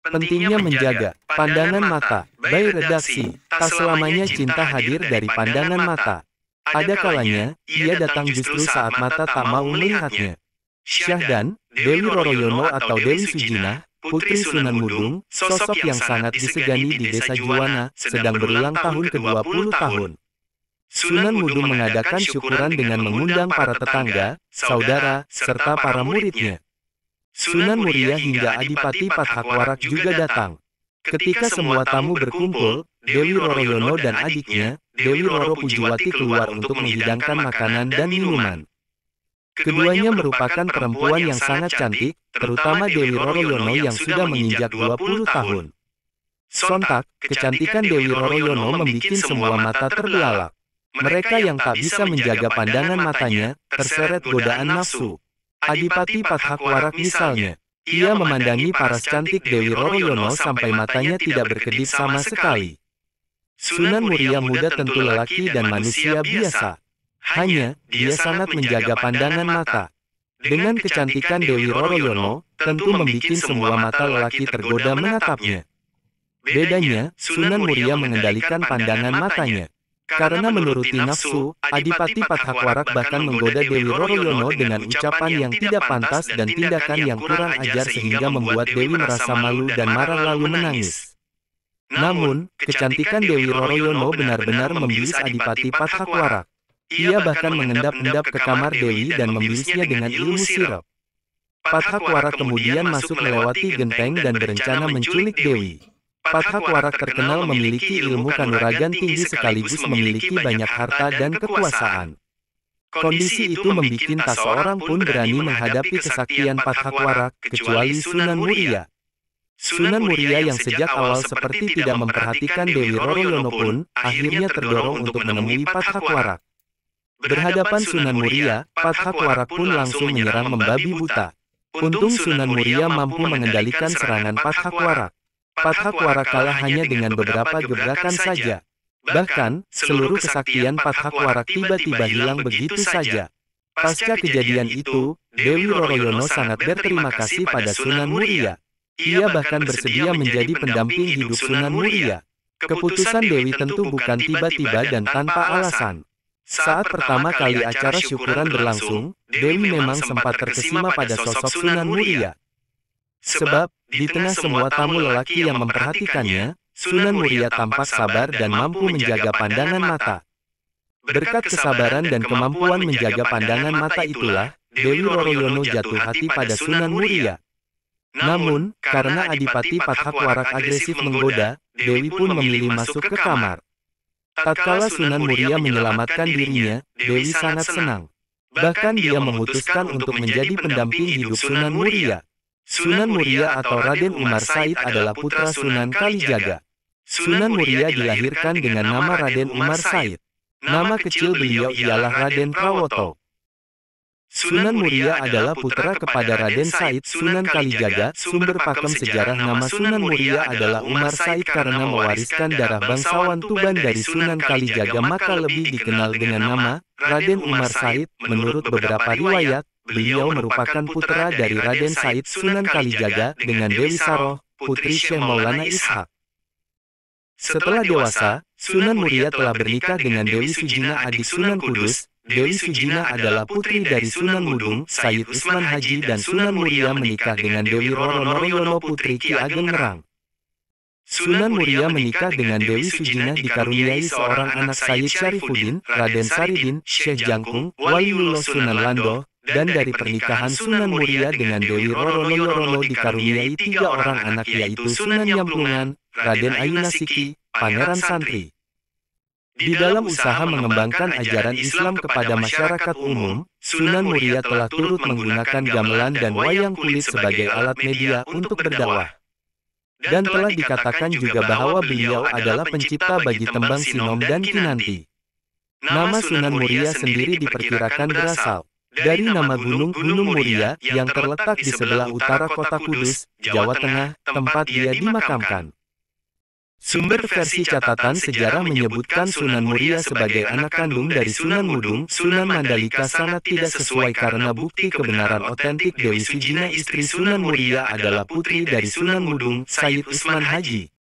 Pentingnya menjaga pandangan mata. By redaksi, tak selamanya cinta hadir dari pandangan mata. Ada kalanya, ia datang justru saat mata tak mau melihatnya. Syahdan, Dewi Roroyono atau Dewi Sujina, Putri Sunan Mudung, sosok yang sangat disegani di Desa Juwana, sedang berulang tahun ke-20 tahun. Sunan Mudung mengadakan syukuran dengan mengundang para tetangga, saudara, serta para muridnya. Sunan Muria hingga Adipati Pathakwarak juga datang. Ketika semua tamu berkumpul, Dewi Roroyono dan adiknya, Dewi Roro Pujuwati keluar untuk menghidangkan makanan dan minuman. Keduanya merupakan perempuan yang sangat cantik, terutama Dewi Roroyono yang sudah menginjak 20 tahun. Sontak, kecantikan Dewi Roroyono membuat semua mata terbelalak. Mereka yang tak bisa menjaga pandangan matanya, terseret godaan nafsu. Adipati Pathakwarak misalnya, ia memandangi paras cantik Dewi Roroyono sampai matanya tidak berkedip sama sekali. Sunan Muria muda tentu lelaki dan manusia biasa. Hanya, dia sangat menjaga pandangan mata. Dengan kecantikan Dewi Roroyono, tentu membuat semua mata lelaki tergoda menatapnya. Bedanya, Sunan Muria mengendalikan pandangan matanya. Karena menuruti nafsu, Adipati Pathakwarak bahkan menggoda Dewi Roroyono dengan ucapan yang tidak pantas dan tindakan yang kurang ajar sehingga membuat Dewi merasa malu dan marah lalu menangis. Namun, kecantikan Dewi Roroyono benar-benar membius Adipati Pathakwarak. Ia bahkan mengendap-endap ke kamar Dewi dan membiusnya dengan ilmu sirap. Pathakwarak kemudian masuk melewati genteng dan berencana menculik Dewi. Pathakwarak terkenal memiliki ilmu kanuragan tinggi sekaligus memiliki banyak harta dan kekuasaan. Kondisi itu membuat tak seorang pun berani menghadapi kesaktian Pathakwarak, kecuali Sunan Muria. Sunan Muria yang sejak awal seperti tidak memperhatikan Dewi Roroyono pun, akhirnya terdorong untuk menemui Pathakwarak. Berhadapan Sunan Muria, Pathakwarak pun langsung menyerang membabi buta. Untung Sunan Muria mampu mengendalikan serangan Pathakwarak. Pathakwarak kalah hanya dengan beberapa gebrakan saja. Bahkan, seluruh kesaktian Pathakwarak tiba-tiba hilang begitu saja. Pasca kejadian itu, Dewi Roroyono sangat berterima kasih pada Sunan Muria. Ia bahkan bersedia menjadi pendamping hidup Sunan Muria. Keputusan Dewi tentu bukan tiba-tiba dan tanpa alasan. Saat pertama kali acara syukuran berlangsung, Dewi memang sempat terkesima pada sosok Sunan Muria. Sebab, di tengah semua tamu lelaki yang memperhatikannya, Sunan Muria tampak sabar dan mampu menjaga pandangan mata. Berkat kesabaran dan kemampuan menjaga pandangan mata itulah, Dewi Roroyono jatuh hati pada Sunan Muria. Namun, karena Adipati Pathakwarak agresif menggoda, Dewi pun memilih masuk ke kamar. Tatkala Sunan Muria menyelamatkan dirinya, Dewi sangat senang. Bahkan dia memutuskan untuk menjadi pendamping hidup Sunan Muria. Sunan Muria atau Raden Umar Said adalah putra Sunan Kalijaga. Sunan Muria dilahirkan dengan nama Raden Umar Said. Nama kecil beliau ialah Raden Prawoto. Sunan Muria adalah putra kepada Raden Said Sunan Kalijaga. Sumber pakem sejarah nama Sunan Muria adalah Umar Said karena mewariskan darah bangsawan Tuban dari Sunan Kalijaga maka lebih dikenal dengan nama Raden Umar Said. Menurut beberapa riwayat, beliau merupakan putra dari Raden Said Sunan Kalijaga dengan Dewi Saroh, putri Syekh Maulana Ishak. Setelah dewasa, Sunan Muria telah bernikah dengan Dewi Sujina adik Sunan Kudus. Dewi Sujina adalah putri dari Sunan Mudung, Sayyid Usman Haji dan Sunan Muria menikah dengan Dewi Roroyono putri Ki Ageng Ngerang. Sunan Muria menikah dengan Dewi Sujina dikaruniai seorang anak Sayyid Syarifuddin, Raden Saridin, Syekh Jangkung, Waliullah Sunan Lando, dan dari pernikahan Sunan Muria dengan Dewi Roroyono dikaruniai 3 orang anak yaitu Sunan Nyamplungan, Raden Ayunasiki, Pangeran Santri. Di dalam usaha mengembangkan ajaran Islam kepada masyarakat umum, Sunan Muria telah turut menggunakan gamelan dan wayang kulit sebagai alat media untuk berdakwah. Dan telah dikatakan juga bahwa beliau adalah pencipta bagi tembang Sinom dan Kinanti. Nama Sunan Muria sendiri diperkirakan berasal dari nama Gunung Muria yang terletak di sebelah utara kota Kudus, Jawa Tengah, tempat dia dimakamkan. Sumber versi catatan sejarah menyebutkan Sunan Muria sebagai anak kandung dari Sunan Mudung. Sunan Mandalika sangat tidak sesuai karena bukti kebenaran otentik Dewi Sujina istri Sunan Muria adalah putri dari Sunan Mudung, Sayyid Usman Haji.